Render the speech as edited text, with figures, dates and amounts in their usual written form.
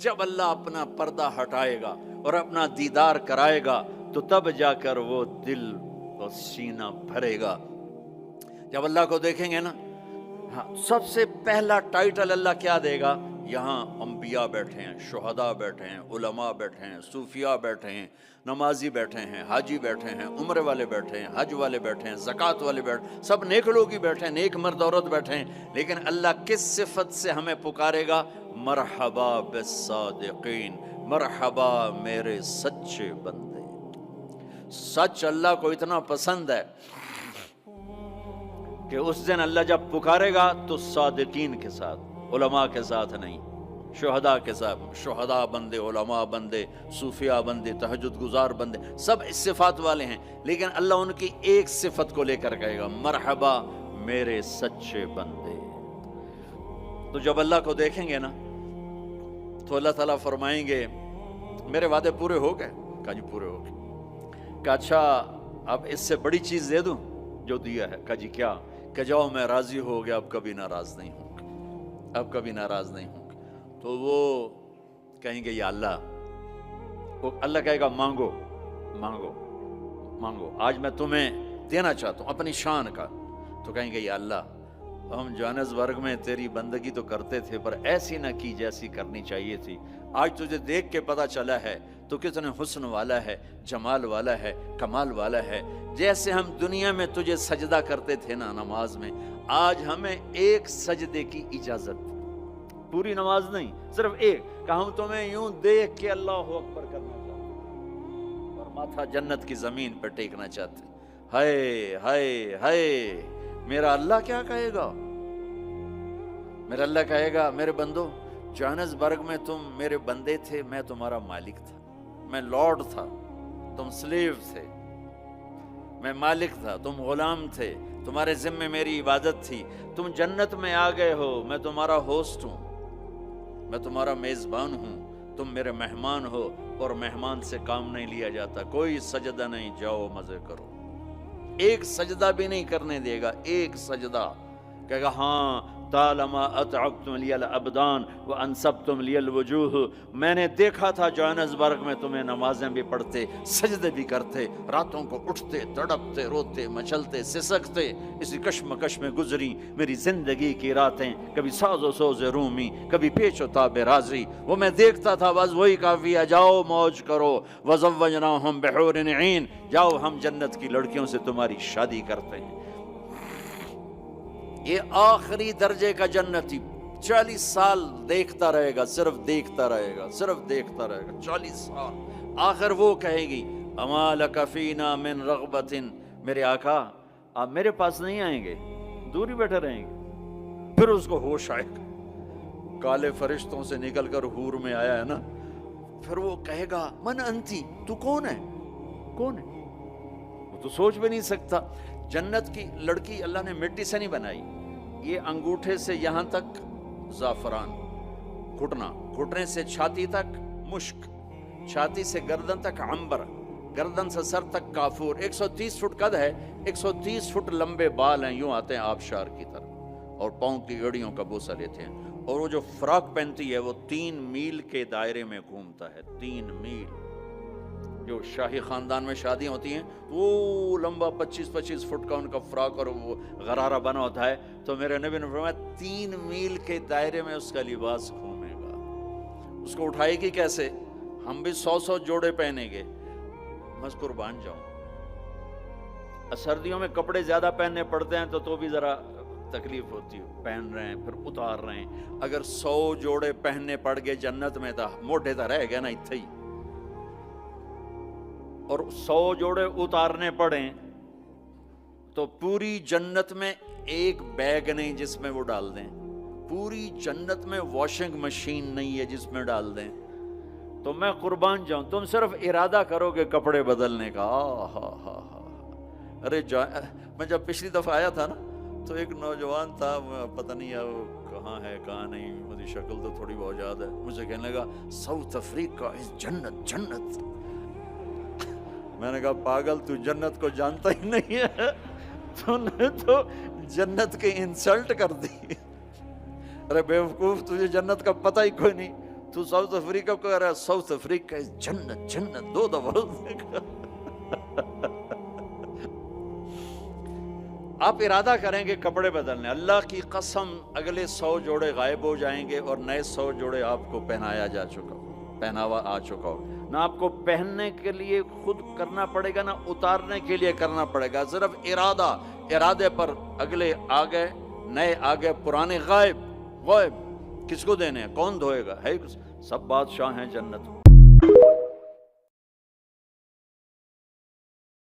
جب اللہ اپنا پردہ ہٹائے گا اور اپنا دیدار کرائے گا تو تب جا کر وہ دل اور سینہ بھرے گا. جب اللہ کو دیکھیں گے نا، ہاں، سب سے پہلا ٹائٹل اللہ کیا دے گا؟ یہاں انبیاء بیٹھے ہیں، شہداء بیٹھے ہیں، علماء بیٹھے ہیں، صوفیاء بیٹھے ہیں، نمازی بیٹھے ہیں، حاجی بیٹھے ہیں، عمرے والے بیٹھے ہیں، حج والے بیٹھے ہیں، زکوٰۃ والے بیٹھے ہیں، سب نیک لوگ ہی بیٹھے ہیں، نیک مرد عورت بیٹھے ہیں. لیکن اللہ کس صفت سے ہمیں پکارے گا؟ مرحبا بالصادقین، مرحبا میرے سچے بندے. سچ اللہ کو اتنا پسند ہے کہ اس دن اللہ جب پکارے گا تو صادقین کے ساتھ، علماء کے ساتھ نہیں، شہداء کے ساتھ. شہداء بندے، علماء بندے، صوفیاء بندے، تہجد گزار بندے، سب اس صفات والے ہیں. لیکن اللہ ان کی ایک صفت کو لے کر کہے گا، مرحبا میرے سچے بندے. تو جب اللہ کو دیکھیں گے نا تو اللہ تعالیٰ فرمائیں گے میرے وعدے پورے ہو گئے؟ کہا جی پورے ہو گئے. کہا اچھا اب اس سے بڑی چیز دے دوں جو دیا ہے؟ کہا جی کیا؟ کہ جاؤ میں راضی ہو گیا، اب کبھی ناراض نہیں ہوں گا، اب کبھی ناراض نہیں ہوں گا. تو وہ کہیں گے یا اللہ، وہ اللہ کہے گا مانگو مانگو مانگو، آج میں تمہیں دینا چاہتا ہوں اپنی شان کا. تو کہیں گے یا اللہ ہم جوہانسبرگ میں تیری بندگی تو کرتے تھے پر ایسی نہ کی جیسی کرنی چاہیے تھی. آج تجھے دیکھ کے پتہ چلا ہے تو کتنے حسن والا ہے، جمال والا ہے، کمال والا ہے. جیسے ہم دنیا میں تجھے سجدہ کرتے تھے نا نماز میں، آج ہمیں ایک سجدے کی اجازت، پوری نماز نہیں، صرف ایک، کہ ہم تمہیں یوں دیکھ کے اللہ اکبر کرنا چاہتے اور ماتھا جنت کی زمین پہ ٹیکنا چاہتے. ہائے ہائے ہائے، میرا اللہ کیا کہے گا؟ میرا اللہ کہے گا میرے بندو، جوہانسبرگ میں تم میرے بندے تھے، میں تمہارا مالک تھا، میں لارڈ تھا، تم سلیو تھے، میں مالک تھا، تم غلام تھے، تمہارے ذمے میری عبادت تھی. تم جنت میں آ گئے ہو، میں تمہارا ہوسٹ ہوں، میں تمہارا میزبان ہوں، تم میرے مہمان ہو اور مہمان سے کام نہیں لیا جاتا. کوئی سجدہ نہیں، جاؤ مزے کرو. ایک سجدہ بھی نہیں کرنے دے گا، ایک سجدہ. کہے گا ہاں طالما اتعبتم لی الابدان وانصبتم لی الوجوہ، میں نے دیکھا تھا جوہانسبرگ میں تمہیں نمازیں بھی پڑھتے، سجدے بھی کرتے، راتوں کو اٹھتے، تڑپتے، روتے، مچلتے، سسکتے. اسی کشمکش میں گزری میری زندگی کی راتیں، کبھی ساز و سوز رومی، کبھی پیچ و تاب رازی. وہ میں دیکھتا تھا، بس وہی کافی ہے، جاؤ موج کرو. وزوجناہم بحور عین، جاؤ ہم جنت کی لڑکیوں سے تمہاری شادی کرتے ہیں. یہ آخری درجے کا جنتی 40 سال دیکھتا رہے گا، صرف دیکھتا رہے گا، صرف دیکھتا رہے گا 40 سال. آخر وہ کہے گی اما لک فینا من رغبت، میرے آقا آپ میرے پاس نہیں آئیں گے، دور ہی بیٹھے رہیں گے. پھر اس کو ہوش آئے گا، کالے فرشتوں سے نکل کر حور میں آیا ہے نا. پھر وہ کہے گا من انتی، تو کون ہے؟ کون ہے؟ وہ تو سوچ بھی نہیں سکتا. جنت کی لڑکی اللہ نے مٹی سے نہیں بنائی. یہ انگوٹھے سے یہاں تک زعفران، گھٹنا، گھٹنے سے چھاتی تک مشک، چھاتی سے گردن تک عنبر، گردن سے سر تک کافور. 130 فٹ قد ہے، 130 فٹ لمبے بال ہیں، یوں آتے ہیں آبشار کی طرح، اور پاؤں کی ایڑیوں کا بوسہ لیتے ہیں. اور وہ جو فراک پہنتی ہے وہ 3 میل کے دائرے میں گھومتا ہے. 3 میل. جو شاہی خاندان میں شادیاں ہوتی ہیں وہ لمبا 25 فٹ کا ان کا فراک اور وہ غرارہ بنا ہوتا ہے. تو میرے نبی نے فرمایا 3 میل کے دائرے میں اس کا لباس گھومے گا. اس کو اٹھائے گی کیسے؟ ہم بھی 100 جوڑے پہنیں گے. میں قربان جاؤں، سردیوں میں کپڑے زیادہ پہننے پڑتے ہیں تو بھی ذرا تکلیف ہوتی ہے، پہن رہے ہیں پھر اتار رہے ہیں. اگر 100 جوڑے پہننے پڑ گئے جنت میں تو موٹے تو رہ گئے نا اتھے ہی، اور 100 جوڑے اتارنے پڑیں تو پوری جنت میں ایک بیگ نہیں جس میں وہ ڈال دیں، پوری جنت میں واشنگ مشین نہیں ہے جس میں ڈال دیں. تو میں قربان جاؤں، تم صرف ارادہ کرو کہ کپڑے بدلنے کا. ارے میں جب پچھلی دفعہ آیا تھا نا تو ایک نوجوان تھا، پتہ نہیں ہے وہ کہاں ہے کہاں نہیں، مجھے شکل تو تھوڑی بہت یاد ہے. مجھے کہنے لگا ساؤتھ افریقہ از جنت جنت. میں نے کہا پاگل، تو جنت کو جانتا ہی نہیں ہے، تو نے تو جنت کی انسلٹ کر دی. ارے بیوقوف، تجھے جنت کا پتہ ہی کوئی نہیں. تو ساؤتھ افریقہ کو کہہ رہا ہے ساؤتھ افریقہ جنت جنت 2 دفعہ آپ ارادہ کریں گے کپڑے بدلنے، اللہ کی قسم اگلے 100 جوڑے غائب ہو جائیں گے اور نئے 100 جوڑے آپ کو پہنایا جا چکا ہو، پہناوا آ چکا ہو، نہ آپ کو پہننے کے لیے خود کرنا پڑے گا، نہ اتارنے کے لیے کرنا پڑے گا، صرف ارادے پر اگلے آ گئے، نئے آ گئے، پرانے غائب۔ کس کو دینے ہیں؟ کون دھوئے گا؟ ہے سب بادشاہ ہیں جنت میں۔